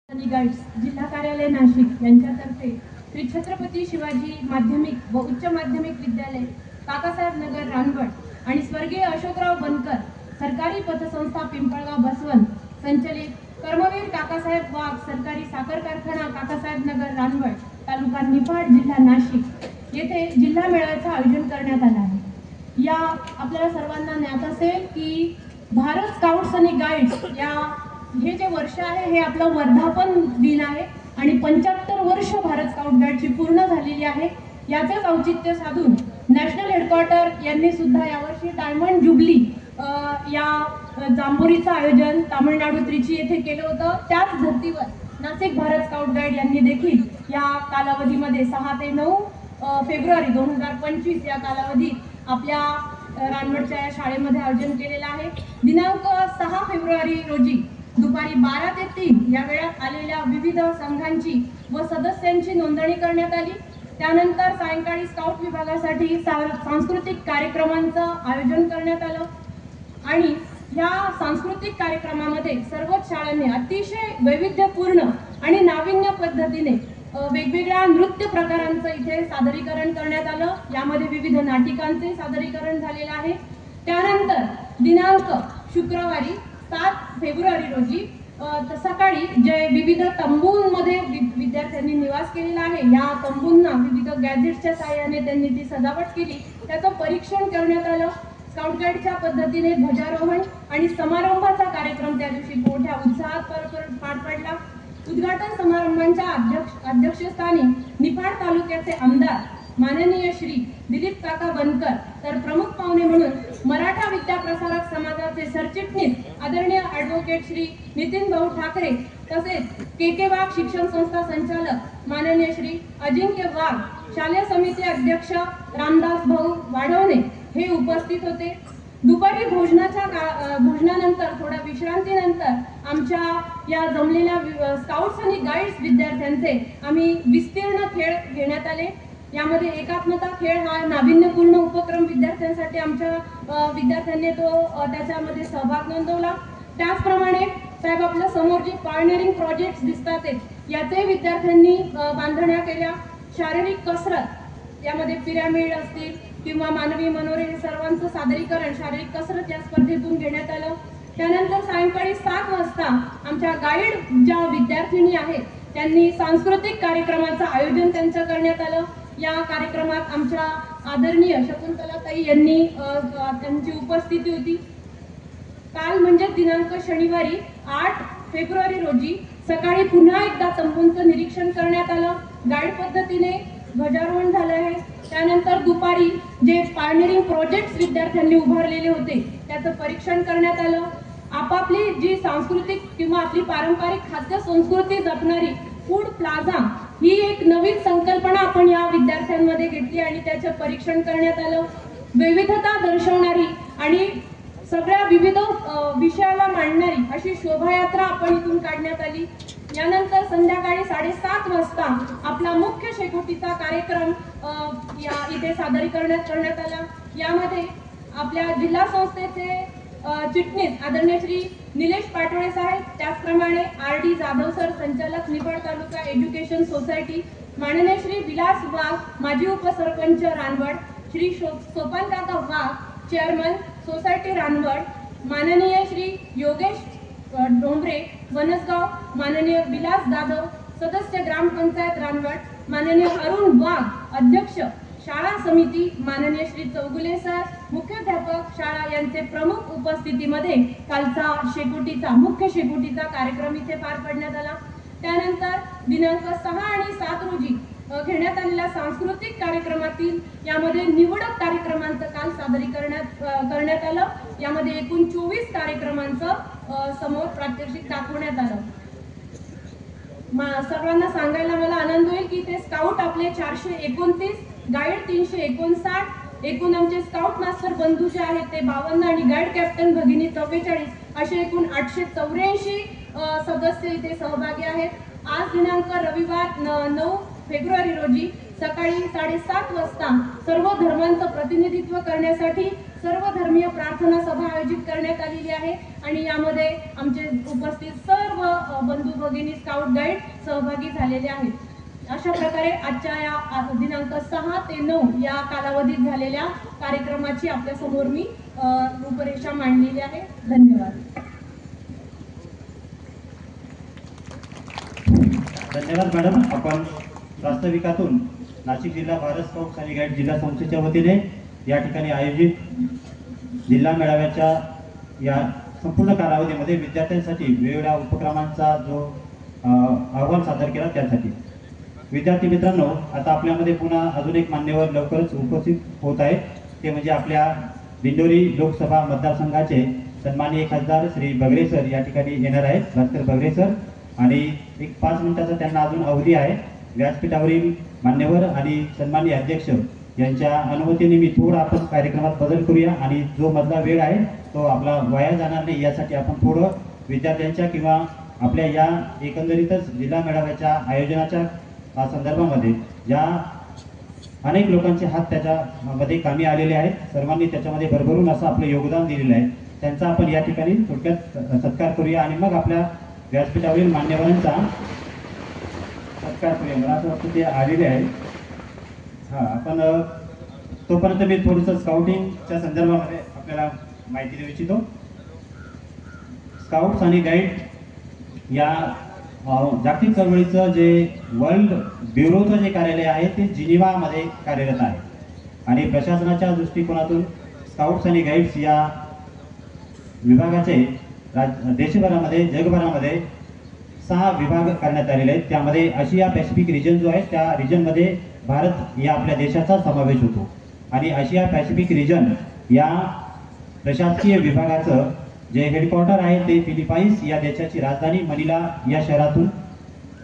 Guides जिल्हा कार्यालय नाशिक यांच्यातर्फे श्री छत्रपती शिवाजी माध्यमिक व उच्च माध्यमिक विद्यालय काकासाहेब नगर रानवड आणि स्वर्गीय अशोकराव बनकर सरकारी पतसंस्था पिंपळगाव बसवंत संचलित कर्मवीर काकासाहेब वाघ सरकारी साखर कारखाना काकासाहेब नगर रानवड तालुका निफाड जिल्हा नाशिक येथे जिल्हा मेळाव्याचे आयोजन करण्यात आले आहे। या आपल्याला सर्वांना ज्ञात असेल की भारत स्काउट्स आणि गाईड्स या हे जे वर्ष आहे हे आपलं वर्धापन दिन आहे आणि 75 वर्ष भारत स्काउट गाईडची पूर्ण झालेली आहे। याचेच औचित्य साधून नॅशनल हेडक्वार्टर यांनी सुद्धा यावर्षी डायमंड जुबली या जांभोरीचं आयोजन तामिळनाडू त्रिची येथे केलं होतं। त्याच धर्तीवर नाशिक भारत स्काउट गाईड यांनी देखील या कालावधीमध्ये 6 ते 9 फेब्रुवारी 2025 या कालावधीत आपल्या रानवडच्या या शाळेमध्ये आयोजन केलेलं आहे। दिनांक 6 फेब्रुवारी रोजी दुपारी 12 ते 3 या वेळात आलेल्या विविध संघांची व सदस्यांची नोंदणी करण्यात आली। त्यानंतर सायंकाळी स्काउट विभागासाठी सांस्कृतिक कार्यक्रमांचं आयोजन करण्यात आलं आणि या सांस्कृतिक कार्यक्रमामध्ये सर्वच शाळांनी अतिशय वैविध्यपूर्ण आणि नाविन्य पद्धतीने वेगवेगळ्या नृत्य प्रकारांचं इथे सादरीकरण करण्यात आलं। यामध्ये विविध नाटिकांचे सादरीकरण झालेलं आहे। त्यानंतर दिनांक शुक्रवारी 7 फेब्रुवारी रोजी सकाळी जे विविध तंबूंमध्ये विद्यार्थ्यांनी निवास केलेला आहे या तंबूंना विविध गॅजेट्सच्या साहाय्याने त्यांनी ती सजावट केली, त्याचं परीक्षण करण्यात आलं। स्काउट गाईडच्या पद्धतीने ध्वजारोहण आणि समारंभाचा कार्यक्रम त्या दिवशी मोठ्या उत्साहात पार पडला। उद्घाटन समारंभाच्या अध्यक्षस्थानी निफाड तालुक्याचे आमदार माननीय श्री दिलीप काका बनकर तर प्रमुख पाहुणे म्हणून मराठा विद्याप्रसारक समाजाचे सरचिटणीस आदरणीय ॲडव्होकेट श्री नितीन भाऊ ठाकरे तसेच के वाघ शिक्षण संस्था संचालक माननीय श्री अजिंक्य वाघ, शालेय समिती अध्यक्ष रामदास भाऊ वाढवणे हे उपस्थित होते। दुपारी भोजनानंतर थोड्या विश्रांतीनंतर आमच्या या जमलेल्या स्काउट्स आणि गाईड्स विद्यार्थ्यांचे आम्ही विस्तीर्ण खेळ घेण्यात आले। यामध्ये एकात्मता खेळ हा नाविन्यपूर्ण उपक्रम विद्यार्थ्यांसाठी आमच्या विद्यार्थ्यांनी त्याच्यामध्ये सहभाग नोंदवला। त्याचप्रमाणे साहेब आपल्या समोर जे पायनियरिंग प्रोजेक्ट्स दिसतात याचे विद्यार्थ्यांनी बांधण्या केल्या। शारीरिक कसरत यामध्ये पिरॅमिड असतील किंवा मानवी मनोरे हे सर्वांचं सादरीकरण शारीरिक कसरत या स्पर्धेतून घेण्यात आलं। त्यानंतर सायंकाळी 7 वाजता आमच्या गाईड ज्या विद्यार्थिनी आहेत त्यांनी सांस्कृतिक कार्यक्रमाचं आयोजन त्यांचं करण्यात आलं। या कार्यक्रमात आमच्या आदरणीय शकुंतलाताई यांनी त्यांची उपस्थिती होती। काल म्हणजे दिनांक शनिवारी 8 फेब्रुवारी रोजी सकाळी पुन्हा एकदा तंबूंचं निरीक्षण करण्यात आलं। गाईड पद्धतीने ध्वजारोहण झालं आहे। त्यानंतर दुपारी जे पायनियरिंग प्रोजेक्ट्स विद्यार्थ्यांनी उभारलेले होते त्याचं परीक्षण करण्यात आलं। आपापली जी सांस्कृतिक किंवा आपली पारंपरिक खाद्य संस्कृती जपणारी फूड प्लाझा ही एक नवीन संकल्पना आपण या विद्यार्थ्यांमध्ये घेतली आणि त्याचं परीक्षण करण्यात आलं। विविधता दर्शवणारी आणि सगळ्या विविध विषयाला मांडणारी अशी शोभायात्रा आपण इथून काढण्यात आली। यानंतर संध्याकाळी 7:30 वाजता आपला मुख्य शेकोटीचा कार्यक्रम इथे सादरीकरण करण्यात आला। यामध्ये आपल्या जिल्हा संस्थेचे चिटणीस आदरणीय श्री निलेश पाटोळे साहेब, त्याचप्रमाणे RD जाधव सर संचालक निफाड तालुका एज्युकेशन सोसायटी, माननीय श्री विलास वाघ माजी उपसरपंच रानवड, श्री सोपान काका वाघ चेअरमन सोसायटी रानवड, माननीय श्री योगेश डोंबरे वनसगाव, माननीय विलास जाधव सदस्य ग्रामपंचायत रानवड, माननीय अरुण वाघ अध्यक्ष शाळा समिती, माननीय श्री चौगुले सर मुख्याध्यापक शाळा यांचे प्रमुख उपस्थितीमध्ये कालचा मुख्य शेकोटीचा कार्यक्रम इथे पार पडण्यात आला। त्यानंतर दिनांक 6 आणि 7 रोजी घेण्यात आलेल्या सांस्कृतिक कार्यक्रमातील यामध्ये निवडक कार्यक्रमांचं काल करण्यात आलं। यामध्ये एकूण 24 कार्यक्रमांचं समोर प्रात्यक्षिक दाखवण्यात आलं। सर्वांना सांगायला मला आनंद होईल की ते स्काउट आपले 429, गाईड 359, एकूण आमचे स्काउट मास्टर बंधू जे आहेत ते 52 आणि गाईड कॅप्टन भगिनी 44 असे एकूण 884 सदस्य इथे सहभागी आहेत। आज दिनांक रविवार 9 फेब्रुवारी रोजी सकाळी 7:30 वाजता सर्व धर्मांचं प्रतिनिधित्व करण्यासाठी सर्व धर्मीय प्रार्थना सभा आयोजित करण्यात आलेली आहे आणि यामध्ये आमचे उपस्थित सर्व बंधू भगिनी स्काउट गाईड सहभागी झालेले आहेत। अशा प्रकारे आजच्या या दिनांक 6 ते 9 या कालावधीत झालेल्या कार्यक्रमाची आपल्या समोर मी रूपरेषा मांडलेली आहे। धन्यवाद। धन्यवाद मॅडम। आपण वास्तविकातून नाशिक जिल्हा भारत स्काउट्स आणि गाईड जिल्हा संस्थेच्या वतीने या ठिकाणी आयोजित जिल्हा मेळाव्याच्या या संपूर्ण कालावधीमध्ये विद्यार्थ्यांसाठी वेगवेगळ्या उपक्रमांचा जो अहवाल सादर केला त्यासाठी विद्यार्थी मित्रांनो, आता आपल्यामध्ये पुन्हा अजून एक मान्यवर लवकरच उपस्थित होत आहेत। ते म्हणजे आपल्या दिंडोरी लोकसभा मतदारसंघाचे सन्माननीय खासदार श्री बगरे सर या ठिकाणी येणार आहेत, भास्कर बगरे सर। आणि एक 5 मिनिटाचा त्यांना अजून अवधी आहे। व्यासपीठावरील मान्यवर आणि सन्माननीय अध्यक्ष यांच्या अनुमतीने मी थोडा आपण कार्यक्रमात बदल करूया आणि जो मधला वेळ आहे तो आपला वाया जाणार नाही यासाठी आपण थोडं विद्यार्थ्यांच्या किंवा आपल्या या एकंदरीतच जिल्हा मेळाव्याच्या आयोजनाच्या संदर्भामध्ये ज्या अनेक लोकांचे हात त्याच्यामध्ये कामी आलेले आहेत, सर्वांनी त्याच्यामध्ये भरभरून असं आपलं योगदान दिलेलं आहे, त्यांचा आपण या ठिकाणी थोडक्यात सत्कार करूया आणि मग आपल्या व्यासपीठावरील मान्यवरांचा सत्कार करूया। मला असं वाटतं ते आलेले आहे। आपण तोपर्यंत मी थोडंसं स्काउटिंगच्या संदर्भामध्ये आपल्याला माहिती देऊ इच्छितो। स्काउट्स आणि गाईड या जागतिक चळवळीचं जे वर्ल्ड ब्युरोचं जे कार्यालय आहे ते जिनिव्हामध्ये कार्यरत आहे आणि प्रशासनाच्या दृष्टिकोनातून स्काउट्स आणि गाईड्स या विभागाचे देशभरामध्ये जगभरामध्ये 6 विभाग करण्यात आलेले आहेत। त्यामध्ये आशिया पॅसिफिक रिजन जो आहे त्या रिजनमध्ये भारत या आपल्या देशाचा समावेश होतो आणि आशिया पॅसिफिक रिजन या प्रशासकीय विभागाचं जे हेडक्वार्टर आहे ते फिलिपाईन्स या देशाची राजधानी मनिला या शहरातून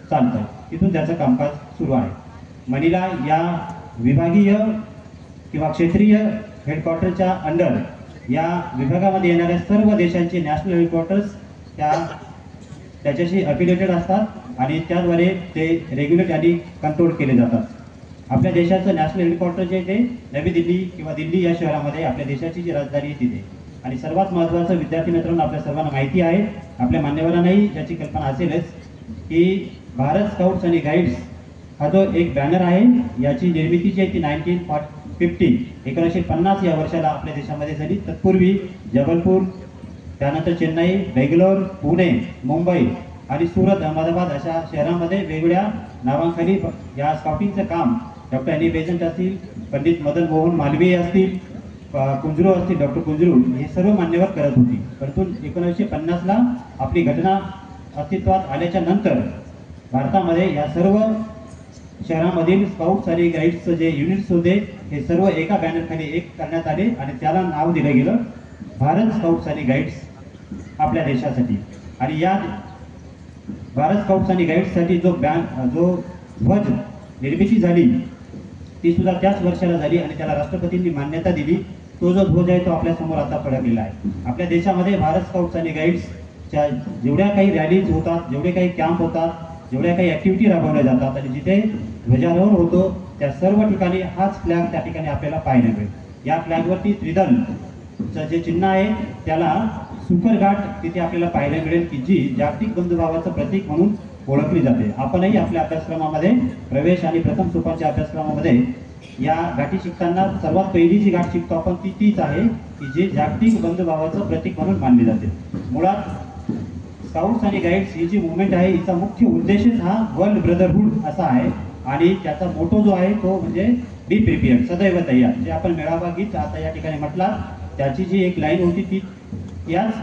चालतं, तिथून त्याचं कामकाज सुरू आहे। मनिला या विभागीय किंवा क्षेत्रीय हेडक्वार्टरच्या अंडर या विभागामध्ये येणाऱ्या सर्व देशांचे नॅशनल हेडक्वार्टर्स त्याच्याशी अफिलिएटेड असतात आणि त्याद्वारे ते रेग्युलेट आणि कंट्रोल केले जातात। आपल्या देशाचं नॅशनल हेडक्वार्टर जे ते नवी दिल्ली किंवा दिल्ली या शहरामध्ये आपल्या देशाची जी राजधानी आहे तिथे। आणि सर्वात महत्त्वाचं विद्यार्थी मित्रांनो, आपल्या सर्वांना माहिती आहे, आपल्या मान्यवरांनाही याची कल्पना असेलच की भारत स्काउट्स आणि गाईड्स हा जो एक बॅनर आहे याची निर्मिती जी आहे ती 1950 या वर्षाला आपल्या देशामध्ये झाली। तत्पूर्वी जबलपूर, त्यानंतर चेन्नई, बेंगलोर, पुणे, मुंबई आणि सुरत, अहमदाबाद अशा शहरांमध्ये वेगवेगळ्या नावांखाली या स्काउटिंगचं काम डॉक्टर एनी बेझंट असतील, पंडित मदन मोहन मालवीय असतील, कुंजरू असतील, डॉक्टर कुंजरू, हे सर्व मान्यवर करत होती। परंतु 1950ला आपली घटना अस्तित्वात आल्याच्या नंतर भारतामध्ये या सर्व शहरांमधील स्काउट्स आणि गाईड्सचं जे युनिट्स होते हे सर्व एका बॅनरखाली एक करण्यात आले आणि त्याला नाव दिलं गेलं भारत स्काउट्स आणि गाईड्स आपल्या देशासाठी। आणि या भारत स्काउट्स आणि गाईड्ससाठी जो ध्वज निर्मिती झाली ती सुद्धा त्याच वर्षाला झाली आणि त्याला राष्ट्रपतींनी मान्यता दिली। तो जो ध्वज आहे तो आपल्या समोर आता फडकलेला आहे। आपल्या देशामध्ये भारत स्काउट्स आणि गाईड्सच्या जेवढ्या काही रॅलीज होतात, जेवढे काही कॅम्प होतात, जेवढ्या काही ॲक्टिव्हिटी राबवल्या जातात आणि जिथे ध्वजारोहण होतो त्या सर्व ठिकाणी हाच फ्लॅग त्या ठिकाणी आपल्याला पाहायला मिळेल। या फ्लॅगवरती त्रिदलचं जे चिन्ह आहे त्याला सुकर घाट तिथे आपल्याला पाहायला मिळेल की जी जागतिक बंधुभावाचं प्रतीक म्हणून ओळखली जाते। आपणही आपल्या अभ्यासक्रमामध्ये प्रवेश आणि प्रथम सोपानच्या अभ्यासक्रमामध्ये या घाटी शिकताना सर्वात पहिली जी घाट शिकतो आपण तीच आहे की जे जागतिक बंधुभावाचं प्रतीक म्हणून मानले जाते। मुळात स्काउट्स आणि गाईड्स ही जी मुवमेंट आहे हिचा मुख्य उद्देशच हा वर्ल्ड ब्रदरहूड असा आहे आणि त्याचा मोटो जो आहे तो म्हणजे बी प्रिपेअर्ड, सदैव तयार। जे आपण मेळावा गीत आता या ठिकाणी म्हटला त्याची जी एक लाईन होती ती याच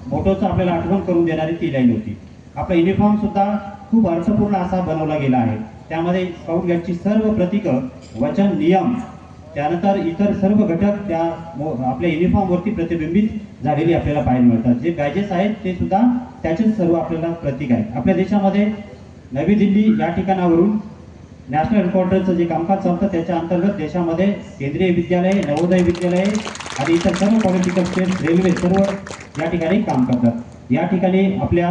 मोटोचं आपल्याला आठवण करून देणारी ती लाईन होती। आपला युनिफॉर्म सुद्धा खूप अर्थपूर्ण असा बनवला गेला आहे। त्यामध्ये स्काउट गाईडची सर्व प्रतीकं, वचन, नियम, त्यानंतर इतर सर्व घटक त्या आपल्या युनिफॉर्मवरती प्रतिबिंबित झालेली आपल्याला पाहायला मिळतात। जे बॅजेस आहेत ते सुद्धा त्याचेच सर्व आपल्याला प्रतीक आहेत। आपल्या देशामध्ये नवी दिल्ली या ठिकाणावरून नॅशनल हेडक्वार्टरचं जे कामकाज चालतं त्याच्या अंतर्गत देशामध्ये केंद्रीय विद्यालय, नवोदय विद्यालय आणि इतर सर्व पॉलिटिकल स्टेट, रेल्वे सर्व या ठिकाणी काम करतात। या ठिकाणी आपल्या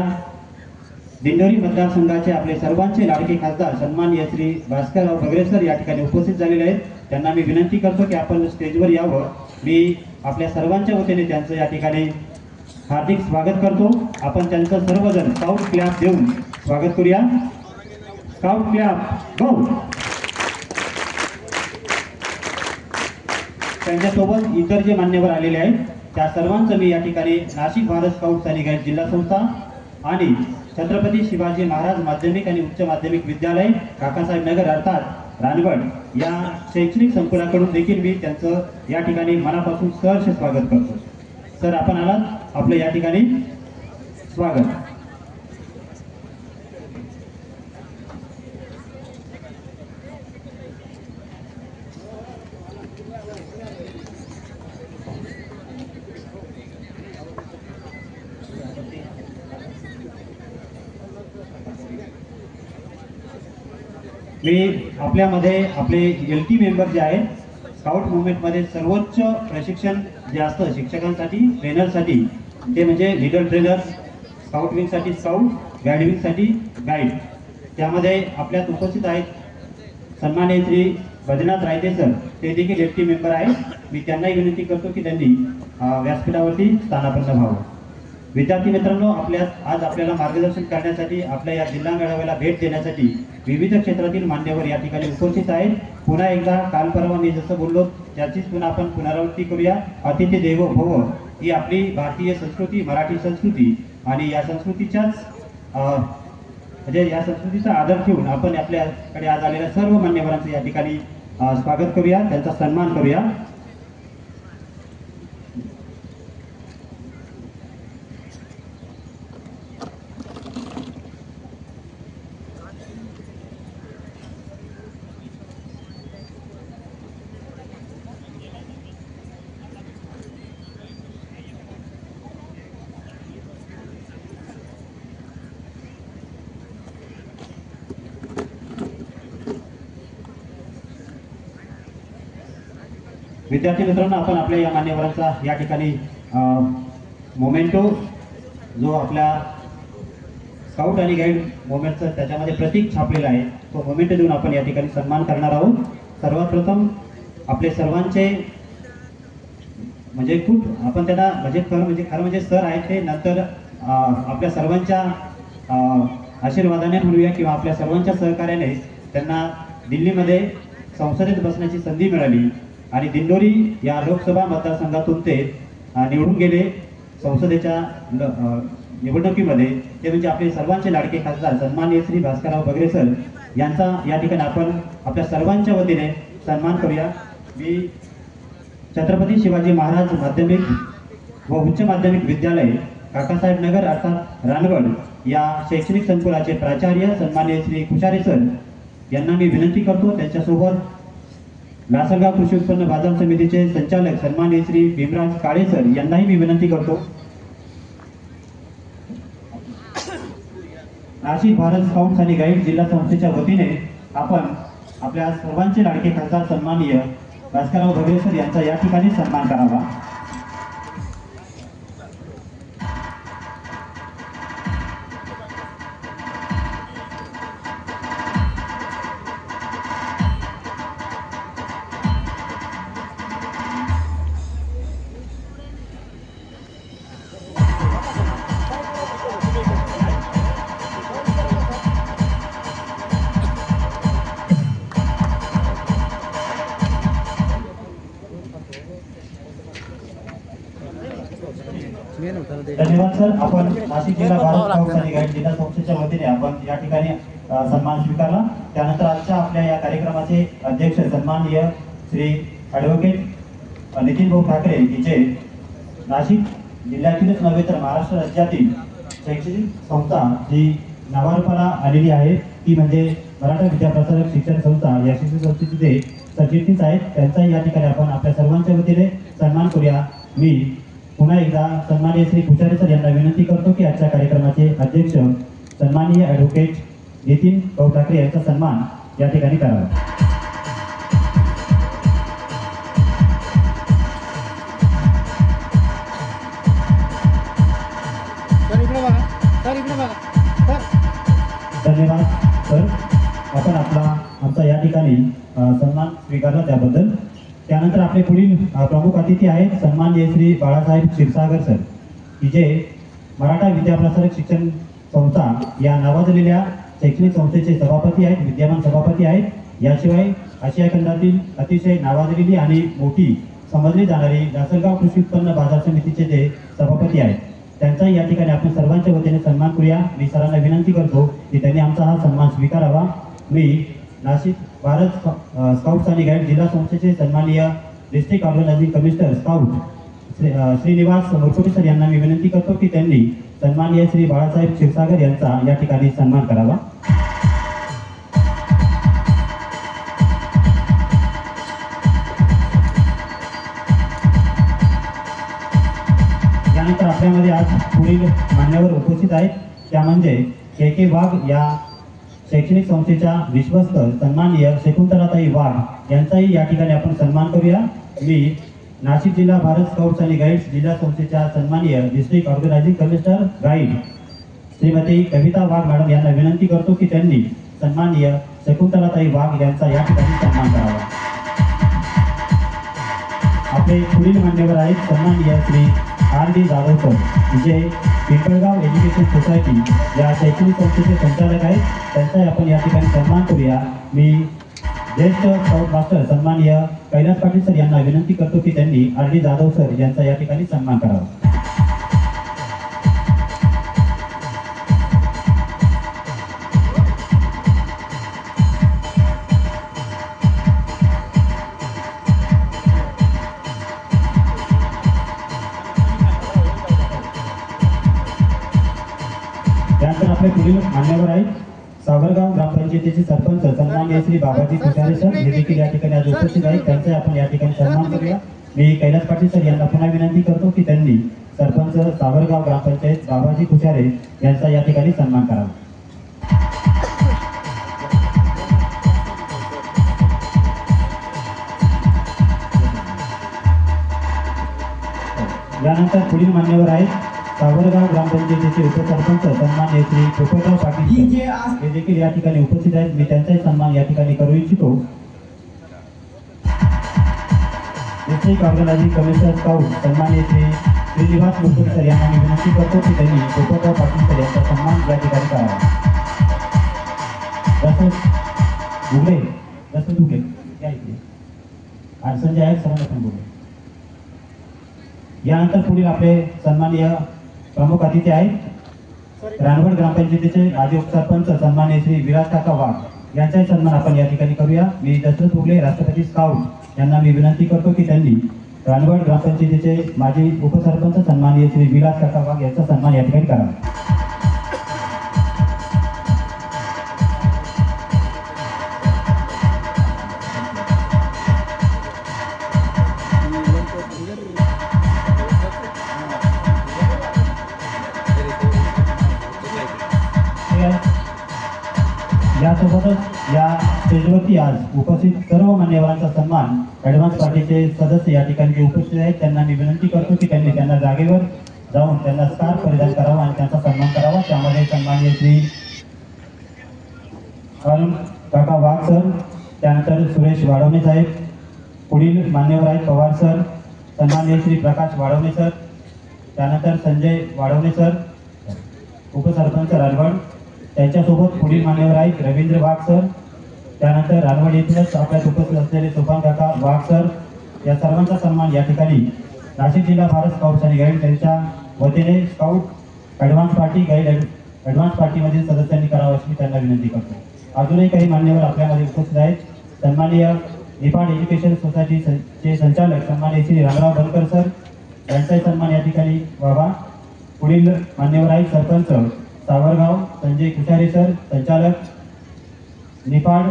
दिंडोरी मतदारसंघाचे आपले सर्वांचे लाडके खासदार सन्माननीय श्री भास्करराव बगरे सर या ठिकाणी उपस्थित झालेले आहेत. त्यांना मी विनंती करतो की आपण स्टेजवर यावं. मी आपल्या सर्वांच्या वतीने त्यांचं या ठिकाणी हार्दिक स्वागत करतो. आपण त्यांचं सर्वजण स्काउट क्लॅप देऊन स्वागत करूया. स्काउट क्लॅप गो. त्यांच्यासोबत इतर जे मान्यवर आलेले आहेत त्या सर्वांचं मी या ठिकाणी नाशिक भारत स्काउट्स आणि गाईड जिल्हा संस्था आणि छत्रपती शिवाजी महाराज माध्यमिक आणि उच्च माध्यमिक विद्यालय काकासाहेब नगर अर्थात रानवड या शैक्षणिक संकुलाकडून देखील मी त्यांचं या ठिकाणी मनापासून सहर्ष स्वागत करतो. सर, आपण आलात, आपलं या ठिकाणी स्वागत. मी आपल्यामध्ये आपले LT मेंबर जे आहेत स्काउट मुवमेंटमध्ये सर्वोच्च प्रशिक्षण जे असतं शिक्षकांसाठी ट्रेनरसाठी ते म्हणजे लीडर ट्रेनर, स्काउट विंगसाठी स्काउट, गाईड विंगसाठी गाईड. त्यामध्ये आपल्यात उपस्थित आहेत सन्माननीय श्री बद्रीनाथ रायते सर, ते देखील LT मेंबर आहेत. मी त्यांनाही विनंती करतो की त्यांनी व्यासपीठावरती स्थानापन्न व्हावं. विद्यार्थी मित्रांनो, आज आपल्याला मार्गदर्शन करण्यासाठी आपल्या या जिल्हा मेळाव्याला भेट देण्यासाठी विविध क्षेत्रातील मान्यवर या ठिकाणी उपस्थित आहेत. पुन्हा एकदा काल परवा मी जसं बोललो त्याचीच पुन्हा आपण पुनरावृत्ती करूया. अतिथी देवो भव ही आपली भारतीय संस्कृती, मराठी संस्कृती आणि या संस्कृतीच्याच म्हणजे या संस्कृतीचा आदर ठेवून आपण आपल्याकडे आज आलेल्या सर्व मान्यवरांचं या ठिकाणी स्वागत करूया, त्यांचा सन्मान करूया. विद्यार्थी मित्रांनो, आपण आपल्या या मान्यवरांचा या ठिकाणी मोमेंटो जो आपल्या स्काउट आणि गाईड मोमेंटचा त्याच्यामध्ये प्रतीक छापलेला आहे तो मोमेंटो देऊन आपण या ठिकाणी सन्मान करणार आहोत. सर्वात प्रथम आपले सर्वांचे म्हणजे खूप आपण त्यांना खरं म्हणजे सर आहेत ते, नंतर आपल्या सर्वांच्या आशीर्वादाने म्हणूया किंवा आपल्या सर्वांच्या सहकार्याने त्यांना दिल्लीमध्ये संसदेत बसण्याची संधी मिळाली आणि दिंडोरी या लोकसभा मतदारसंघातून ते निवडून गेले संसदेच्या निवडणुकीमध्ये. ते म्हणजे आपले सर्वांचे लाडके खासदार सन्माननीय श्री भास्करराव बगरे सर यांचा या ठिकाणी आपण आपल्या सर्वांच्या वतीने सन्मान करूया. मी छत्रपती शिवाजी महाराज माध्यमिक व उच्च माध्यमिक विद्यालय काकासाहेब नगर अर्थात रानवड या शैक्षणिक संकुलाचे प्राचार्य सन्माननीय श्री कुशारे सर यांना मी विनंती करतो. त्यांच्यासोबत लासलगाव कृषी उत्पन्न बाजार समितीचे संचालक सन्माननीय श्री भीमराज काळे सर यांनाही मी विनंती करतो. नाशिक भारत स्काउट्स आणि गाईड जिल्हा संस्थेच्या वतीने आपण आपल्या सर्वांचे लाडके खासदार सन्माननीय भास्करराव बगरे सर यांचा या ठिकाणी सन्मान करावा. धन्यवाद सर. आपण नाशिक जिल्हा भारत स्काउट्स आणि गाईड जिल्हा संस्थेच्या वतीने आपण या ठिकाणी सन्मान स्वीकारला. त्यानंतर आजच्या आपल्या या कार्यक्रमाचे अध्यक्ष सन्माननीय श्री ॲडव्होकेट नितीन भाऊ ठाकरे जे नाशिक जिल्ह्यातीलच नव्हे तर महाराष्ट्र राज्यातील शैक्षणिक संस्था जी नावारूपाला आलेली आहे ती म्हणजे मराठा विद्याप्रसारक शिक्षण संस्था या शिक्षण संस्थेचे ते सरचिटणीस आहेत. त्यांचाही या ठिकाणी आपण आपल्या सर्वांच्या वतीने सन्मान करूया. मी पुन्हा एकदा सन्माननीय श्री कुशारे सर यांना विनंती करतो की आजच्या कार्यक्रमाचे अध्यक्ष सन्माननीय ॲडव्होकेट नितीन भाऊ ठाकरे यांचा सन्मान या ठिकाणी करावा. सर इकडे बघा, सर इकडे बघा, सर धन्यवाद सर, आपण आमचा या ठिकाणी सन्मान स्वीकारला त्याबद्दल. त्यानंतर आपले पुढील प्रमुख अतिथी आहेत सन्माननीय श्री बाळासाहेब क्षीरसागर सर, की जे मराठा विद्याप्रसारक शिक्षण संस्था या नावाजलेल्या शैक्षणिक संस्थेचे सभापती आहेत, विद्यमान सभापती आहेत. याशिवाय आशिया खंडातील अतिशय नावाजलेली आणि मोठी समजली जाणारी लासलगाव कृषी उत्पन्न बाजार समितीचे ते सभापती आहेत. त्यांचाही या ठिकाणी आपण सर्वांच्या वतीने सन्मान करूया. मी सरांना विनंती करतो की त्यांनी आमचा हा सन्मान स्वीकारावा. मी नाशिक भारत स्काउट्स आणि गाईड जिल्हा संस्थेचे सन्माननीय district organising commissioner scout Shrinivas Murkute sir यांना मी विनंती करतो की त्यांनी सन्माननीय श्री बाळासाहेब क्षीरसागर यांचा या ठिकाणी सन्मान करावा. त्यानंतर आपल्यामध्ये आज पुढील मान्यवर उपस्थित आहेत, त्या म्हणजे के वाघ या शैक्षणिक संस्थेच्या विश्वस्त सन्माननीय शकुंतलाताई वाघ यांचाही या ठिकाणी आपण सन्मान करूया. मी नाशिक जिल्हा भारत स्काउट्स आणि गाईड्स जिल्हा संस्थेच्या सन्माननीय district organising commissioner guide Shrimati Kavita Wagh madam यांना विनंती करतो की त्यांनी सन्माननीय शकुंतलाताई वाघ यांचा या ठिकाणी सन्मान करावा. आपले पुढील मान्यवर आहेत सन्माननीय श्री R.D. जाधव सर, जे पिंपळगाव एज्युकेशन सोसायटी या शैक्षणिक संस्थेचे संचालक आहेत. त्यांचाही आपण या ठिकाणी सन्मान करूया. मी ज्येष्ठ स्काउट मास्टर सन्माननीय कैलास पाटील सर यांना विनंती करतो की त्यांनी R.D. जाधव सर यांचा या ठिकाणी सन्मान करावा. त्यानंतर आपले पुढील मान्यवर आहेत सावरगाव ग्रामपंचायतीचे सरपंच सन्माननीय श्री बाबाजी कुशारे सर, हे देखील या ठिकाणी आज उपस्थित आहेत. त्यांचा आपण या ठिकाणी सन्मान करूया. मी कैलास पाटील सर यांना पुन्हा विनंती करतो की त्यांनी सरपंच सावरगाव ग्रामपंचायत बाबाजी कुशारे यांचा या ठिकाणी सन्मान करावा. यानंतर पुढील मान्यवर आहेत सावरगाव ग्रामपंचायतीचे उपसरपंच सन्माननीय श्री पोपटराव पाटील सर, हे देखील या ठिकाणी उपस्थित आहेत. मी त्यांचाही सन्मान या ठिकाणी करू इच्छितो. डिस्ट्रिक्ट ऑर्गनायझिंग कमिशनर स्काउट सन्माननीय श्री श्रीनिवास मुरकुटे सर यांना मी विनंती करतो की त्यांनी पोपटराव पाटील सर यांचा सन्मान या ठिकाणी करावा. जसं दुगे या इकडे अडचण जे आहेत सरांना पण बोलू. यानंतर पुढील आपले सन्माननीय प्रमुख अतिथी आहेत रानवड ग्रामपंचायतीचे माजी उपसरपंच सन्माननीय श्री विराज काका वाघ यांचाही सन्मान आपण या ठिकाणी करूया. मी दशरथ उगले राष्ट्रपती स्काउट यांना मी विनंती करतो की त्यांनी रानवड ग्रामपंचायतीचे माजी उपसरपंच सन्माननीय श्री विराज काका वाघ यांचा सन्मान या ठिकाणी करावा. यासोबतच या स्टेजवरती आज उपस्थित सर्व मान्यवरांचा सन्मान ॲडव्हान्स पार्टीचे सदस्य या ठिकाणी जे उपस्थित आहेत त्यांना मी विनंती करतो की त्यांनी त्यांना जागेवर जाऊन त्यांना स्कार्फ परिधान करावा आणि त्यांचा सन्मान करावा. त्यामध्ये सन्माननीय श्री अरुण काका वाघ सर, त्यानंतर सुरेश वाढवणे साहेब, पुढील मान्यवर आहेत पवार सर, सन्माननीय श्री प्रकाश वाढवणे सर, त्यानंतर संजय वाढवणे सर, उपसरपंच रानवड. त्यांच्यासोबत पुढील मान्यवर आहेत रवींद्र वाघ सर, त्यानंतर रानवड येथूनच आपल्यात उपस्थित असलेले सोपान काका वाघ सर. या सर्वांचा सन्मान या ठिकाणी नाशिक जिल्हा भारत स्काउट्स आणि गाईड त्यांच्या वतीने scout advance party guide advance पार्टीमधील सदस्यांनी करावं अशी मी त्यांना विनंती करतो. अजूनही काही मान्यवर आपल्यामध्ये उपस्थित आहेत. सन्माननीय निफाड एज्युकेशन सोसायटीचे संचालक सन्माननीय श्री रामराव बनकर सर यांचाही सन्मान या ठिकाणी व्हावा. पुढील मान्यवर आहेत सरपंच सावरगाव संजय कुशारे सर, संचालक निफाड,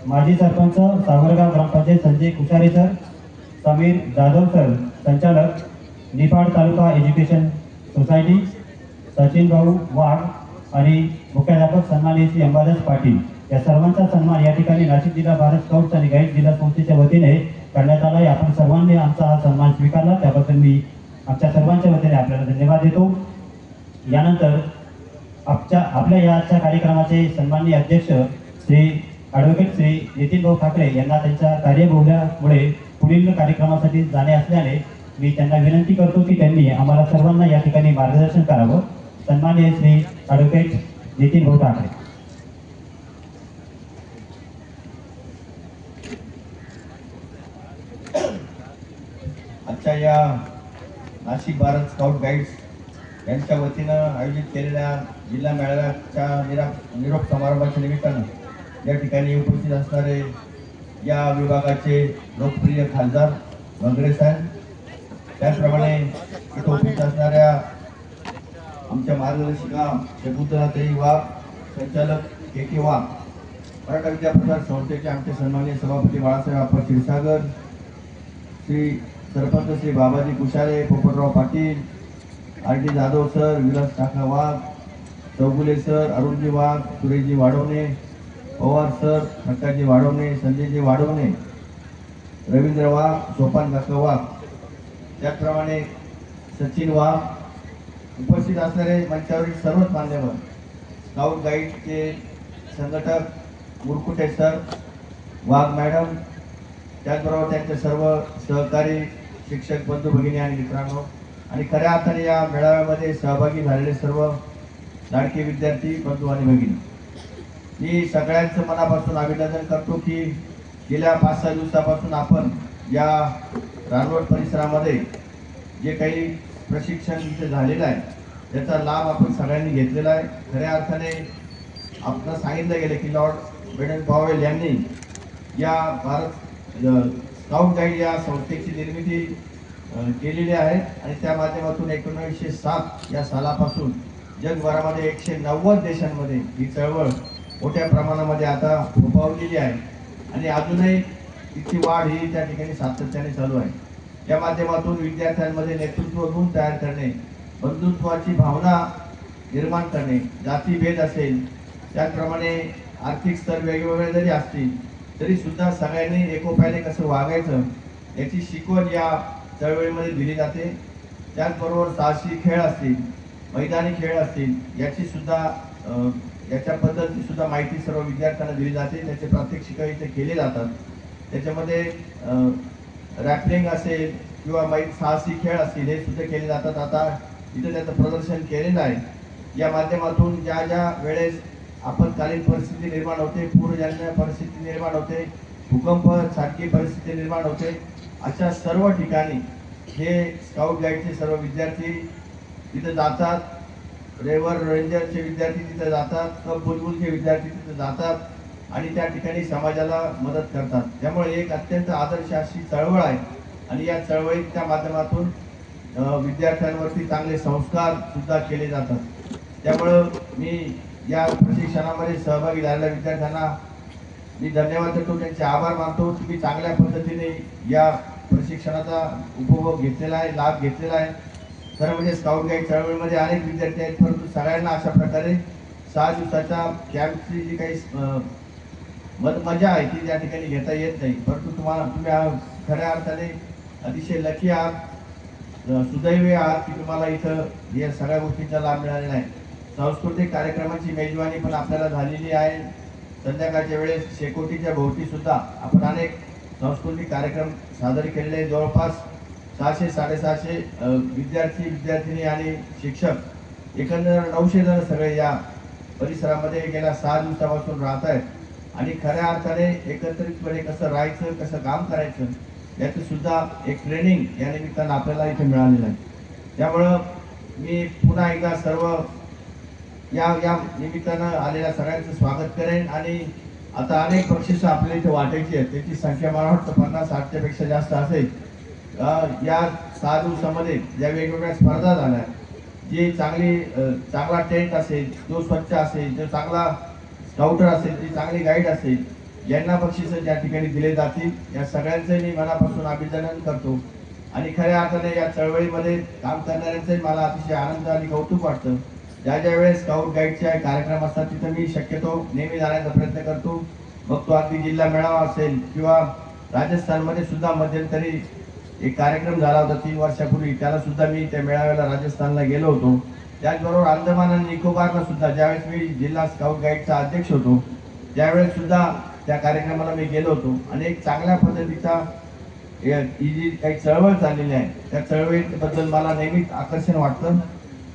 माजी सरपंच सावरगाव ग्रामपंचायत संजय कुशारे सर, समीर जाधव सर, संचालक निफाड तालुका एज्युकेशन सोसायटी सचिन भाऊ वाघ आणि मुख्याध्यापक सन्माननीय श्री अंबादास पाटील. या सर्वांचा सन्मान या ठिकाणी नाशिक जिल्हा भारत स्काउट्स आणि गाईड जिल्हा संस्थेच्या वतीने करण्यात आला आहे. आपण सर्वांनी आमचा हा सन्मान स्वीकारला त्याबद्दल मी आमच्या सर्वांच्या वतीने आपल्याला धन्यवाद देतो. यानंतर आपल्या या आजच्या कार्यक्रमाचे सन्माननीय अध्यक्ष श्री ॲडव्होकेट श्री नितीन भाऊ ठाकरे यांना त्यांच्या कार्यबहुल्यामुळे पुढील कार्यक्रमासाठी जाणे असल्याने मी त्यांना विनंती करतो की त्यांनी आम्हाला सर्वांना या ठिकाणी मार्गदर्शन करावं. सन्माननीय श्री ॲडव्होकेट नितीन भाऊ ठाकरे. आजच्या या नाशिक भारत स्काउट गाईड्स यांच्या वतीनं आयोजित केलेल्या जिल्हा मेळाव्याच्या निरोप समारंभाच्या निमित्तानं या ठिकाणी उपस्थित असणारे या विभागाचे लोकप्रिय खासदार वगैरे साहेब, त्याचप्रमाणे इथं उपस्थित असणाऱ्या आमच्या मार्गदर्शिका शकुंतलाताई वाघ, संचालक के के वाघ, मराठा विद्याप्रसार संस्थेचे आमचे सन्माननीय सभापती Balasaheb Appa Kshirsagar, Shri sarpanch Shri Babaji Kushare, Popatrao Patil, R T Jadhav sir, Vilas Kaka Wagh, Chougule sir, Arun ji वाघ, सुरेशजी वाढवणे, पवार सर, प्रकाशजी वाढवणे, संजयजी वाढवणे, रवींद्र वाघ, सोपान काका वाघ, त्याचप्रमाणे सचिन वाघ, उपस्थित असणारे मंचावरील सर्वच मान्यवर, स्काउट गाईडचे संघटक मुरकुटे सर, वाघ मॅडम, त्याचबरोबर त्यांचे सर्व सहकारी शिक्षक बंधू भगिनी आणि मित्रांनो, आणि खऱ्या अर्थाने या मेळाव्यामध्ये सहभागी झालेले सर्व लाडके विद्यार्थी बंधू आणि भगिनी, मी सगळ्यांचं मनापासून अभिनंदन करतो की गेल्या 5-6 दिवसापासून आपण या रानवड परिसरामध्ये जे काही प्रशिक्षण इथे झालेलं आहे त्याचा लाभ आपण सगळ्यांनी घेतलेला आहे. खऱ्या अर्थाने आपल्याला सांगितलं गेलं की लॉर्ड बेडन पॉवेल यांनी या भारत स्काउट गाईड या संस्थेची निर्मिती केलेली आहे आणि त्या माध्यमातून 1907 या सालापासून जगभरामध्ये 190 देशांमध्ये ही चळवळ मोठ्या प्रमाणामध्ये आता फोफावलेली आहे आणि अजूनही तिची वाढ ही त्या ठिकाणी सातत्याने चालू आहे. या माध्यमातून विद्यार्थ्यांमध्ये नेतृत्व गुण तयार करणे, बंधुत्वाची भावना निर्माण करणे, जातीभेद असेल, त्याचप्रमाणे आर्थिक स्तर वेगवेगळे जरी असतील तरी सुद्धा सगळ्यांनी एकोप्याने कसं वागायचं याची शिकवण या चळवळीमध्ये दिली जाते. त्याचबरोबर साहसी खेळ असतील, मैदानी खेळ असतील, याच्याबद्दलची सुद्धा माहिती सर्व विद्यार्थ्यांना दिली जाते. त्याचे प्रात्यक्षिक इथे केले जातात. त्याच्यामध्ये रॅपलिंग असेल किंवा साहसी खेळ असतील हे सुद्धा केले जातात. आता इथं त्याचं प्रदर्शन केलेलं आहे. या माध्यमातून ज्या ज्या वेळेस आपत्कालीन परिस्थिती निर्माण होते, पूरजन्य परिस्थिती निर्माण होते, भूकंप सारखी परिस्थिती निर्माण होते, अशा सर्व ठिकाणी हे स्काउट गाईडचे सर्व विद्यार्थी तिथे जातात. रेवर रेंजरचे विद्यार्थी तिथे जातात, कप बुलबुलचे विद्यार्थी तिथे जातात आणि त्या ठिकाणी समाजाला मदत करतात. त्यामुळे एक अत्यंत आदर्श अशी चळवळ आहे आणि या चळवळीच्या माध्यमातून विद्यार्थ्यांवरती चांगले संस्कार सुद्धा केले जातात. त्यामुळं मी या प्रशिक्षणामध्ये सहभागी झालेल्या विद्यार्थ्यांना मी धन्यवाद देतो, त्यांचे आभार मानतो. तुम्ही चांगल्या पद्धतीने या प्रशिक्षणाचा उपभोग घेतलेला आहे, लाभ घेतलेला आहे. खरं म्हणजे स्काउट गाईड चळवळीमध्ये अनेक विद्यार्थी आहेत, परंतु सगळ्यांना अशा प्रकारे 6 दिवसाच्या कॅम्पची जी काही मजा आहे ती त्या ठिकाणी घेता येत नाही. परंतु तुम्ही खऱ्या अर्थाने अतिशय लकी आहात, सुदैवी आहात की तुम्हाला इथं या सगळ्या गोष्टींचा लाभ मिळालेला आहे. सांस्कृतिक कार्यक्रमाची मेजवानी पण आपल्याला झालेली आहे. संध्याकाळच्या वेळेस शेकोटीच्या भोवती सुद्धा आपण अनेक सांस्कृतिक कार्यक्रम सादर केलेले. जवळपास 600-650 विद्यार्थी विद्यार्थिनी आणि शिक्षक एकंदर 900 जण सगळे या परिसरामध्ये गेल्या 6 दिवसापासून राहत आहेत आणि खऱ्या अर्थाने एकत्रितपणे कसं राहायचं, कसं काम करायचं याचं सुद्धा एक ट्रेनिंग या निमित्तानं आपल्याला इथे मिळालेलं आहे. त्यामुळं मी पुन्हा एकदा सर्व या निमित्तानं आलेल्या सगळ्यांचं स्वागत करेन. आणि आता अनेक बक्षिसं आपल्या इथे वाटायची आहेत, त्याची संख्या मला वाटतं 50-60 पेक्षा जास्त असेल. या 6 दिवसामध्ये ज्या वेगवेगळ्या स्पर्धा झाल्या, जी चांगला टेंट असेल, जो स्वच्छ असेल, जो चांगला स्काउटर असेल, जी चांगली गाईड असेल, यांना बक्षिसं ज्या ठिकाणी दिले जातील या सगळ्यांचं मी मनापासून अभिनंदन करतो. आणि खऱ्या अर्थाने या चळवळीमध्ये काम करणाऱ्यांचंही मला अतिशय आनंद आणि कौतुक वाटतं. ज्या ज्या वेळेस स्काउट गाईडचे कार्यक्रम असतात तिथं मी शक्यतो नेहमी जाण्याचा प्रयत्न करतो. मग तो अगदी जिल्हा मेळावा असेल किंवा राजस्थानमध्ये सुद्धा मध्यंतरी एक कार्यक्रम झाला होता 3 वर्षापूर्वी, त्याला सुद्धा मी त्या मेळाव्याला राजस्थानला गेलो होतो. त्याचबरोबर अंदमान आणि निकोबारला सुद्धा ज्यावेळेस मी जिल्हा स्काउट गाईडचा अध्यक्ष होतो त्यावेळेस सुद्धा त्या कार्यक्रमाला मी गेलो होतो आणि एक चांगल्या पद्धतीचा ही जी काही चळवळ चाललेली आहे त्या चळवळीबद्दल मला नेहमीच आकर्षण वाटतं.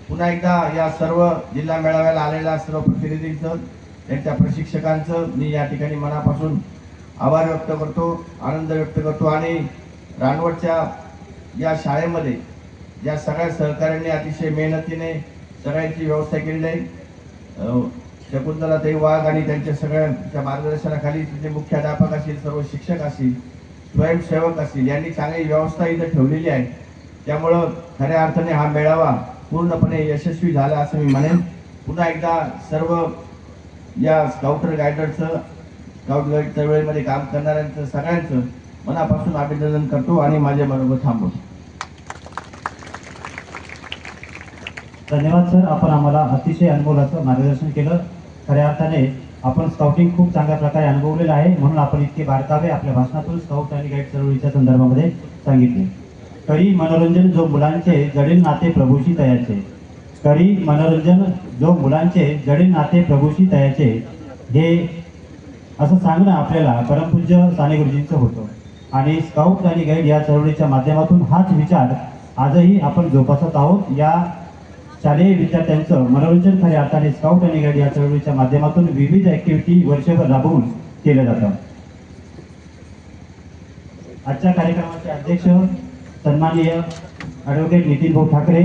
पुन्हा एकदा या सर्व जिल्हा मेळाव्याला आलेल्या सर्व प्रतिनिधींचं त्यांच्या प्रशिक्षकांचं मी या ठिकाणी मनापासून आभार व्यक्त करतो, आनंद व्यक्त करतो. आणि रानवडच्या या शाळेमध्ये या सगळ्या सहकाऱ्यांनी अतिशय मेहनतीने सगळ्यांची व्यवस्था केलेली आहे. शकुंतलाताई वाघ आणि त्यांच्या सगळ्यांच्या मार्गदर्शनाखाली तिथे मुख्याध्यापक असतील, सर्व शिक्षक असतील, स्वयंसेवक असतील, यांनी चांगली व्यवस्था इथं ठेवलेली आहे. त्यामुळं खऱ्या अर्थाने हा मेळावा पूर्णपणे यशस्वी झाला असं मी म्हणेन. पुन्हा एकदा सर्व या स्काउटर गायडरचं स्काउट गाईड चळवळीमध्ये काम करणाऱ्यांचं सगळ्यांचं मनापासून अभिनंदन करतो आणि माझ्या बरोबर थांबवतो. धन्यवाद सर, आपण आम्हाला अतिशय अनुभवाचं मार्गदर्शन केलं. खऱ्या अर्थाने आपण स्काउटिंग खूप चांगल्या प्रकारे अनुभवलेलं आहे, म्हणून आपण इतके बारकावे आपल्या भाषणातून स्काउट आणि गाईड चळवळीच्या संदर्भामध्ये सांगितले. करी मनोरंजन जो मुलांचे जडील नाते प्रभूशी तयाचे, करी मनोरंजन जो मुलांचे जडील नाते प्रभूशी तयाचे, हे असं सांगणं आपल्याला परमपूज्य साने गुरुजींचं होतं. आणि स्काउट आणि गाईड या चळवळीच्या माध्यमातून हाच विचार आजही आपण जोपासत आहोत. या शालेय विद्यार्थ्यांचं मनोरंजन खऱ्या अर्थाने स्काउट आणि गाईड या चळवळीच्या माध्यमातून विविध ऍक्टिव्हिटी वर्षभर राबवून केलं जातं. आजच्या कार्यक्रमाचे अध्यक्ष सन्माननीय ॲडव्होकेट नितीन भाऊ ठाकरे,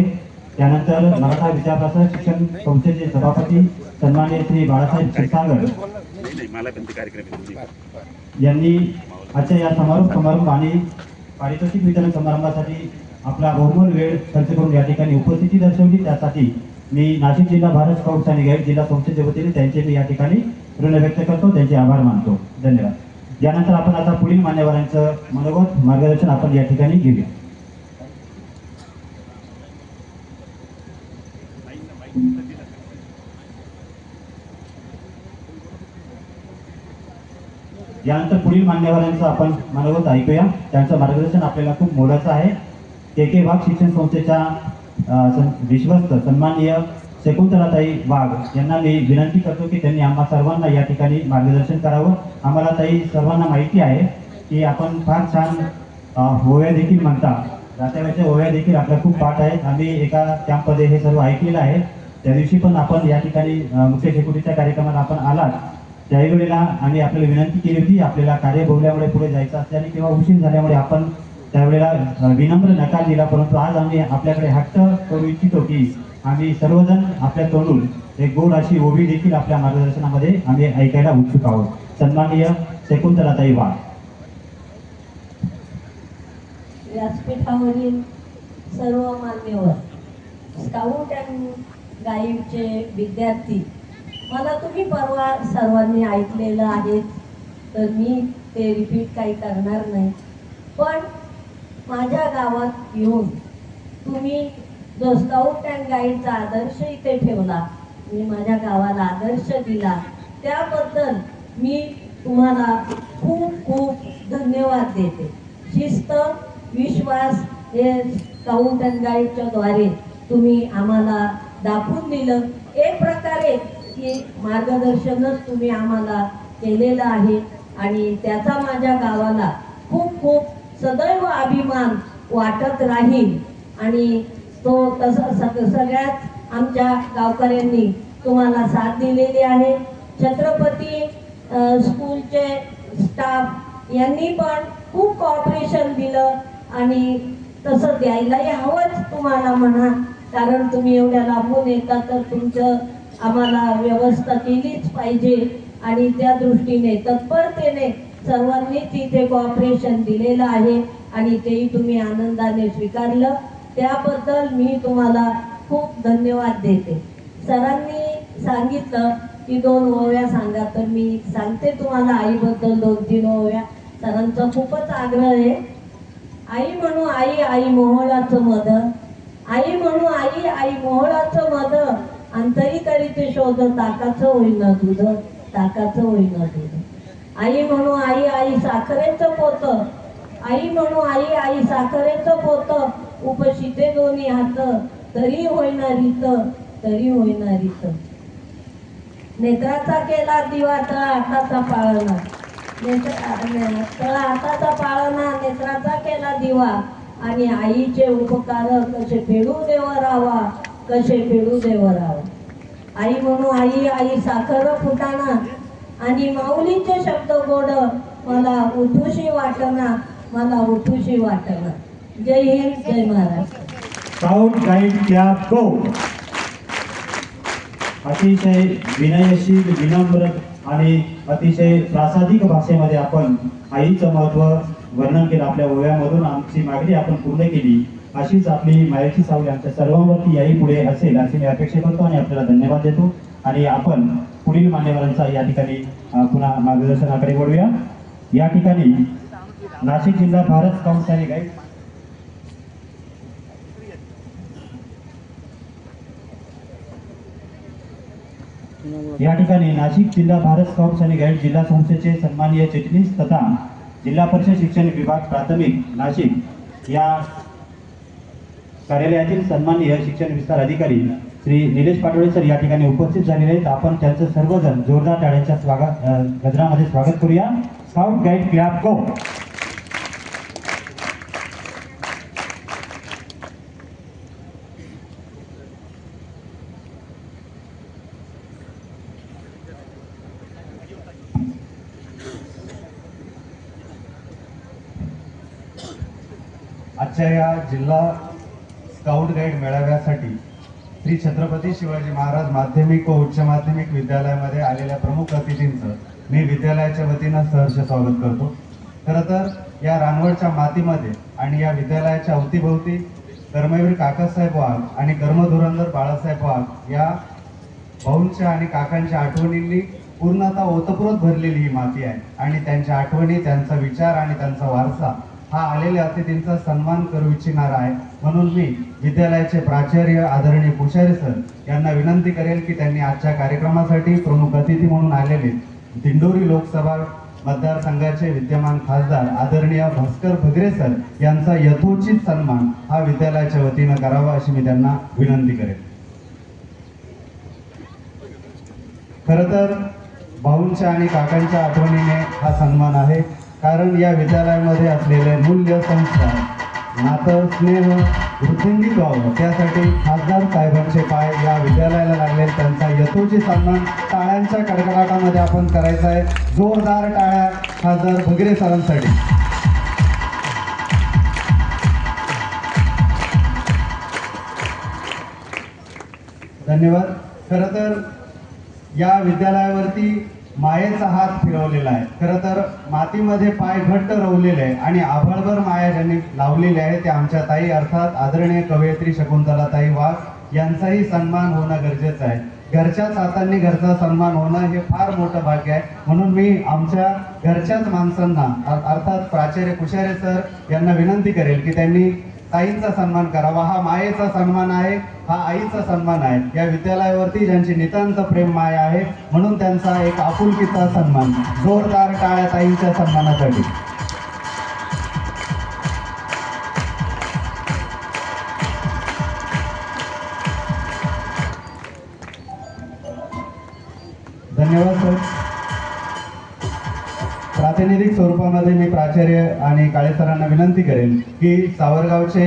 त्यानंतर मराठा विद्याप्रसार शिक्षण संस्थेचे सभापती सन्माननीय श्री बाळासाहेब क्षीरसागर यांनी आजच्या या समारोप आणि पारितोषिक वितरण समारंभासाठी आपला बहुमूल्य वेळ खर्च करून या ठिकाणी उपस्थिती दर्शवली. त्यासाठी मी नाशिक जिल्हा भारत स्काउट्स आणि गाईड जिल्हा संस्थेच्या वतीने त्यांचे मी या ठिकाणी ऋण व्यक्त करतो, त्यांचे आभार मानतो. धन्यवाद. यानंतर आपण आता पुढील मान्यवरांचं मनोगत मार्गदर्शन आपण या ठिकाणी घेऊया. यानंतर पुढील मान्यवरांचं आपण मनोगत ऐकूया. त्यांचं मार्गदर्शन आपल्याला खूप मोलाचं आहे. के वाघ शिक्षण संस्थेच्या विश्वस्त सन्माननीय शकुंतलाताई वाघ यांना मी विनंती करतो की त्यांनी आम्हा सर्वांना या ठिकाणी मार्गदर्शन करावं. आम्हाला ताई सर्वांना माहिती आहे की आपण फार छान ओव्या देखील म्हणता, रात्यावरच्या ओव्या देखील आपल्या खूप पाठ आहेत. आम्ही एका कॅम्पमध्ये हे सर्व ऐकलेलं आहे. त्या दिवशी पण आपण या ठिकाणी मुख्य शेकोटीच्या कार्यक्रमाला आपण आलात, त्यावेळेला आम्ही आपल्याला विनंती केली होती. आपल्याला कार्य बहुल्यामुळे पुढे जायचं असल्याने किंवा उशीर झाल्यामुळे आपण त्यावेळेला विनम्र नकार दिला. परंतु आज आम्ही आपल्याकडे हट्ट करू इच्छितो की आम्ही सर्वजण आपल्या तोंडून एक गोड अशी ओवी देखील आपल्या मार्गदर्शनामध्ये आम्ही ऐकायला उत्सुक आहोत. सन्माननीय शकुंतलाताई वाघ. व्यासपीठावरील सर्व मान्यवर, स्काउट अँड गाईडचे विद्यार्थी, मला तुम्ही परवा सर्वांनी ऐकलेलं आहे तर मी ते रिपीट काही करणार नाही. पण माझ्या गावात येऊन तुम्ही जो स्काउट अँड गाईडचा आदर्श इथे ठेवला, मी माझ्या गावाला आदर्श दिला, त्याबद्दल मी तुम्हाला खूप खूप धन्यवाद देते. शिस्त, विश्वास हे स्काउट अँड गाईडच्या द्वारे तुम्ही आम्हाला दाखवून दिलं. एक प्रकारे की मार्गदर्शनच तुम्ही आम्हाला केलेलं आहे आणि त्याचा माझ्या गावाला खूप खूप सदैव अभिमान वाटत राहील. आणि तो तसं सगळ्याच आमच्या गावकऱ्यांनी तुम्हाला साथ दिलेली आहे. छत्रपती स्कूलचे स्टाफ यांनी पण खूप कॉपरेशन दिलं आणि तसं द्यायलाही हवंच तुम्हाला म्हणा, कारण तुम्ही एवढ्या लांबून येता तर तुमचं आम्हाला व्यवस्था केलीच पाहिजे आणि त्या दृष्टीने तत्परतेने सर्वांनी तिथे कॉपरेशन दिलेलं आहे आणि तेही तुम्ही आनंदाने स्वीकारलं. त्याबद्दल मी तुम्हाला खूप धन्यवाद देते. सरांनी सांगितलं की 2 ओव्या सांगा, तर मी सांगते तुम्हाला आईबद्दल 2-3 ओव्या. सरांचा खूपच आग्रह आहे. आई म्हणू आई, आई मोहळाचं मध, आई म्हणू आई, आई मोहळाचं मध, अंतरी करीते शोध, ताकाचं होईना दूध, ताकाचं होईना दूध. आई म्हणू आई, आई साखरेचं पोत, आई म्हणू आई, आई साखरेचं पोत, उपशिते दोन्ही हात, तरी होईना रीत, तरी होईना रीत. नेत्राचा केला दिवा तळ हाताचा पाळणा, तळ हाताचा पाळणा नेत्राचा केला दिवा, आणि आईचे उपकार कसे फेडू देवरावा, कसे फेडू देवरावा. आई म्हणू आई, आई साखर फुटाणा, आणि माऊलीचे शब्द गोड मला उठूशी वाटना, मला उठूशी वाटना. Jai Hind, Jai Maharashtra. Scout guide club go. अतिशय विनयशील, विनम्र आणि अतिशय प्रासादिक भाषेमध्ये आपण आईचं महत्त्व वर्णन केलं. आपल्या ओव्यामधून आमची मागणी आपण पूर्ण केली. अशीच आपली मायेची सावली आमच्या सर्वांवरती याही पुढे असेल अशी मी अपेक्षा करतो आणि आपल्याला धन्यवाद देतो. आणि आपण पुढील मान्यवरांचा या ठिकाणी पुन्हा मार्गदर्शनाकडे वळूया. या ठिकाणी नाशिक जिल्हा भारत स्काउट्स आणि गाईड नाशिक जिल्हा भारत स्काउट्स आणि गाईड जिल्हा संस्थेचे सन्माननीय चिटणीस तथा जिल्हा परिषद शिक्षण विभाग प्राथमिक नाशिक या कार्यालयातील सन्माननीय शिक्षण विस्तार अधिकारी श्री निलेश पाटोळे सर या ठिकाणी उपस्थित झालेले आहेत. आपण त्यांचं सर्वजण जोरदार टाळ्यांच्या गजरामध्ये स्वागत करूया. स्काउट गाईड क्लब गो. आजच्या या जिल्हा स्काउट गाईड मेळाव्यासाठी श्री छत्रपती शिवाजी महाराज माध्यमिक व उच्च माध्यमिक विद्यालयामध्ये आलेल्या प्रमुख अतिथींचं मी विद्यालयाच्या वतीनं सहर्ष स्वागत करतो. खरं तर या रानवडच्या मातीमध्ये आणि या विद्यालयाच्या अवतीभोवती कर्मवीर काकासाहेब वाघ आणि कर्मधुरंधर बाळासाहेब वाघ या भाऊंच्या आणि काकांच्या आठवणींनी पूर्णतः ओतप्रोत भरलेली ही माती आहे. आणि त्यांच्या आठवणी, त्यांचा विचार आणि त्यांचा वारसा हा आलेल्या अतिथींचा सन्मान करू इच्छिणार आहे. म्हणून मी विद्यालयाचे प्राचार्य आदरणीय पुशारी सर यांना विनंती करेल की त्यांनी आजच्या कार्यक्रमासाठी प्रमुख अतिथी म्हणून आलेले दिंडोरी लोकसभा मतदारसंघाचे विद्यमान खासदार आदरणीय भास्कर भगरे सर यांचा यथोचित सन्मान हा विद्यालयाच्या वतीनं करावा अशी मी त्यांना विनंती करेन. खरं तर भाऊंच्या आणि काकांच्या आठवणीने हा सन्मान आहे. कारण या विद्यालयामध्ये असलेले मूल्य, संस्कार, नातं, स्नेह वृद्धिंगित व्हावं त्यासाठी खासदार साहेबांचे पाय या विद्यालयाला लागले. त्यांचा यथोचित सन्मान टाळ्यांच्या कडकडाटामध्ये आपण करायचा आहे. जोरदार टाळ्या खासदार भगरे सरांसाठी. धन्यवाद. खरं तर या विद्यालयावरती मायेचा हात फिरवलेला आहे. खरं तर मातीमध्ये पाय घट्ट रोवलेले आहे आणि आभाळभर माया ज्यांनी लावलेली आहे ते आमच्या ताई अर्थात आदरणीय कवयित्री शकुंतलाताई वाघ यांचाही सन्मान होणं गरजेचं आहे. घरच्याच हातांनी घरचा सन्मान होणं हे फार मोठं भाग्य आहे. म्हणून मी आमच्या घरच्याच माणसांना अर्थात प्राचार्य कुशारे सर यांना विनंती करेल की त्यांनी ताईंचा सन्मान करावा. हा मायेचा सन्मान आहे, हा आईचा सन्मान आहे. या विद्यालयावरती ज्यांची नितांत प्रेम माया आहे म्हणून त्यांचा एक आपुलकीचा सन्मान. जोरदार टाळ्या ताईंच्या सन्मानासाठी. धन्यवाद सर. प्रातिनिधिक स्वरूपामध्ये मी प्राचार्य आणि काळे सरांना विनंती करेन की सावरगावचे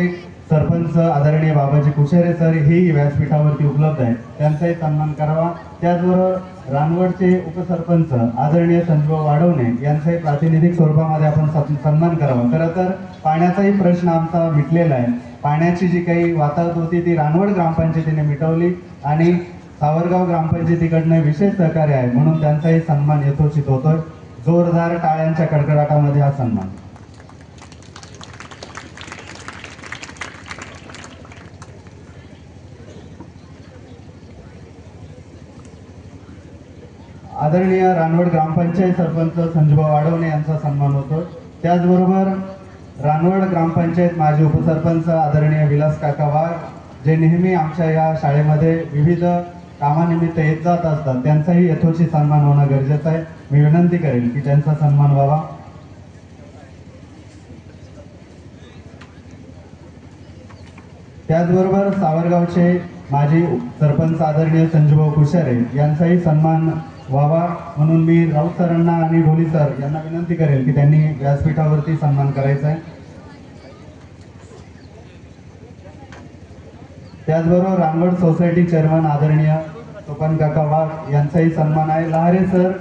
सरपंच आदरणीय बाबाजी कुशारे सर हेही व्यासपीठावरती उपलब्ध आहेत, त्यांचाही सन्मान करावा. त्याचबरोबर रानवडचे उपसरपंच आदरणीय संजय वाढवणे यांचाही प्रातिनिधिक स्वरूपामध्ये आपण सन्मान करावा. खरं तर पाण्याचाही प्रश्न आमचा मिटलेला आहे. पाण्याची जी काही वाताहत होती ती रानवड ग्रामपंचायतीने मिटवली आणि सावरगाव ग्रामपंचायतीकडनं विशेष सहकार्य आहे म्हणून त्यांचाही सन्मान यथोचित होतोय. जोरदार टाळ्यांच्या कडकडाटामध्ये हा सन्मान. आदरणीय रानवड ग्रामपंचायत सरपंच संजूभाऊ वाढवणे यांचा सन्मान होतो. त्याचबरोबर रानवड ग्रामपंचायत माजी उपसरपंच आदरणीय विलास काका वाघ जे नेहमी आमच्या या शाळेमध्ये विविध कामानिमित्त येत जात असतात त्यांचाही यथोचित सन्मान होणं गरजेचं आहे. मी विनंती करेल की त्यांचा सन्मान व्हावा. त्याचबरोबर सावरगावचे माजी सरपंच आदरणीय संजूभाऊ कुशारे यांचाही सन्मान व्हावा म्हणून मी राऊत सरांना आणि ढोली सर यांना विनंती करेल की त्यांनी व्यासपीठावरती सन्मान करायचा आहे. त्याचबरोबर रामगड सोसायटी चेअरमन आदरणीय सोपान काका वाघ यांचाही सन्मान आहे. लहारे सर,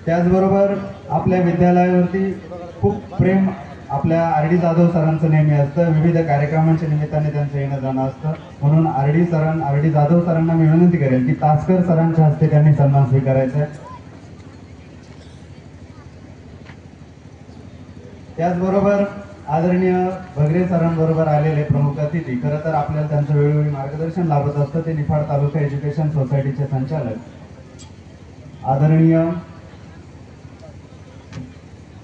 त्याचबरोबर आपल्या विद्यालयावरती खूप प्रेम आपल्या आर डी जाधव सरांचं नेहमी असतं. विविध कार्यक्रमांच्या निमित्ताने त्यांचं येणं जाणं असतं. म्हणून आर डी जाधव सरांना मी विनंती करेल की तासकर सरांच्या हस्ते त्यांनी सन्मान स्वीकारायचा आहे. त्याचबरोबर आदरणीय भगरे सरांबरोबर आलेले प्रमुख अतिथी, खरं तर आपल्याला त्यांचं वेळोवेळी मार्गदर्शन लाभत असतं. ते निफाड तालुका एज्युकेशन सोसायटीचे संचालक आदरणीय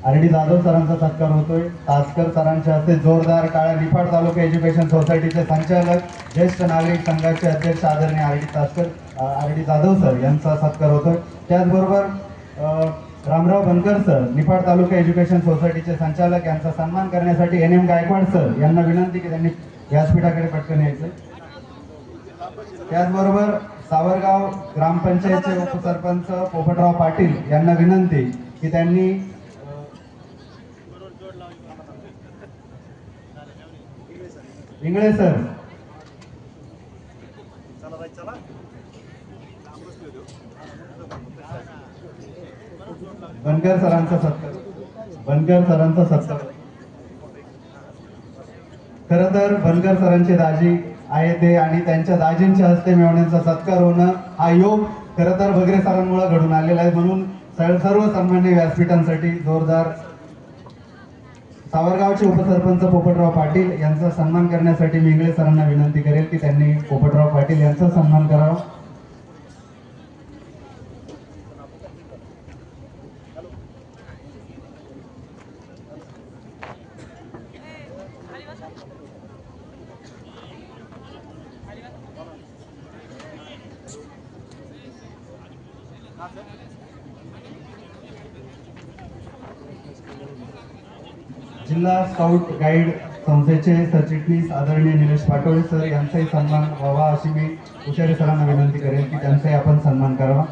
आर डी जाधव सरांचा सत्कार होतोय. तासकर सरांच्या हस्ते जोरदार टाळ्या. निफाड तालुका एज्युकेशन सोसायटीचे संचालक, ज्येष्ठ नागरिक संघाचे अध्यक्ष आदरणीय आर डी जाधव सर यांचा सत्कार होतोय. त्याचबरोबर रामराव बनकर सर, निफाड तालुका एज्युकेशन सोसायटीचे संचालक, यांचा सन्मान करण्यासाठी NM गायकवाड सर यांना विनंती की त्यांनी व्यासपीठाकडे पटकन यायचं. त्याचबरोबर सावरगाव ग्रामपंचायतचे उपसरपंच पोपटराव पाटील यांना विनंती की त्यांनी इंगळे सर, बनकर सरांचा सत्कार. खरं तर बनकर सरांचे दाजी आहे ते, आणि त्यांच्या दाजींच्या हस्ते मेवण्यांचा सत्कार होणं हा योग खरं तर भगरे सरांमुळे घडून आलेला आहे. म्हणून सर्व सन्मान्य व्यासपीठांसाठी जोरदार. सावरगावचे उपसरपंच पोपटराव पाटील यांचा सन्मान करण्यासाठी मी इंगळे सरांना विनंती करेल की त्यांनी पोपटराव पाटील यांचा सन्मान करावा. जिल्हा स्काउट गाईड संस्थेचे सरचिटणीस आदरणीय निलेश पाटोळे सर यांचाही सन्मान व्हावा अशी मी कुशारे सरांना विनंती करेन की त्यांचाही आपण सन्मान करावा.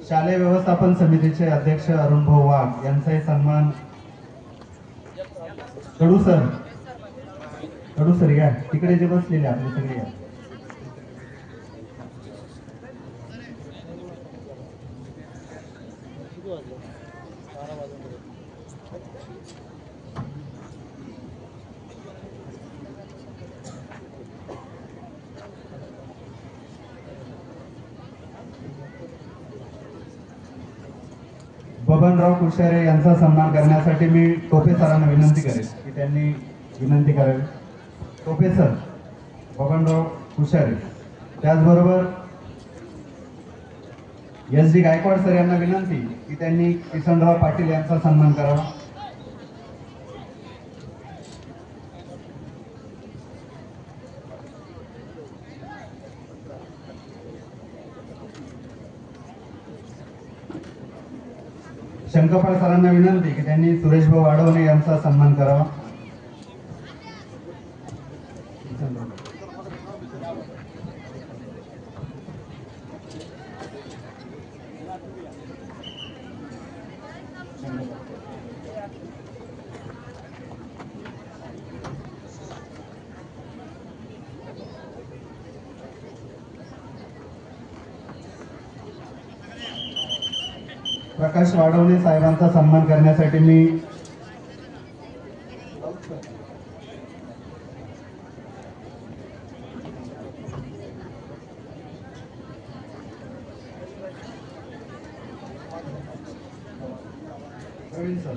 शालेय व्यवस्थापन समितीचे अध्यक्ष अरुण भाऊ वाघ यांचाही सन्मान. कडू सर या तिकडे जे बसलेले आपले सगळे या. बबनराव कुशारे यांचा सन्मान करण्यासाठी मी टोपे सरांना विनंती करेन की त्यांनी विनंती करावी. टोपे सर, बबनराव कुशारे. त्याचबरोबर SD गायकवाड सर यांना विनंती की त्यांनी किसनराव पाटील यांचा सन्मान करावा. शंकरपाळ सरांना विनंती की त्यांनी सुरेशभाऊ वाढवणे यांचा सन्मान करावा. प्रकाश वाढवणे साहेबांचा सन्मान करण्यासाठी मी प्रवीण सर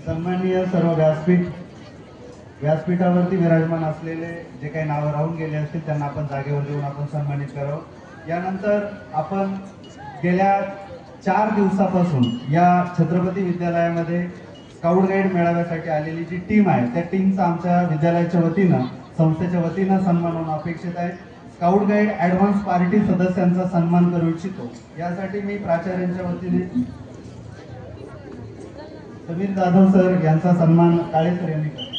सन्माननीय सर्व व्यासपीठावरती विराजमान असलेले जे काही नावं राहून गेले असतील त्यांना आपण जागेवर देऊन आपण सन्मानित करावं। यानंतर आपण गेल्या 4 दिवसापासून या छत्रपती विद्यालयामध्ये स्काउट गाईड मेळाव्यासाठी आलेली जी टीम आहे त्या टीमचा आमच्या विद्यालयाच्या वतीनं संस्थेच्या वतीनं सन्मान होणं अपेक्षित आहे। स्काउट गाईड ॲडव्हान्स पार्टी सदस्यांचा सन्मान करू इच्छितो। यासाठी मी प्राचार्यांच्या वतीने समीर जाधव सर यांचा सन्मान काळे सर यांनी केला।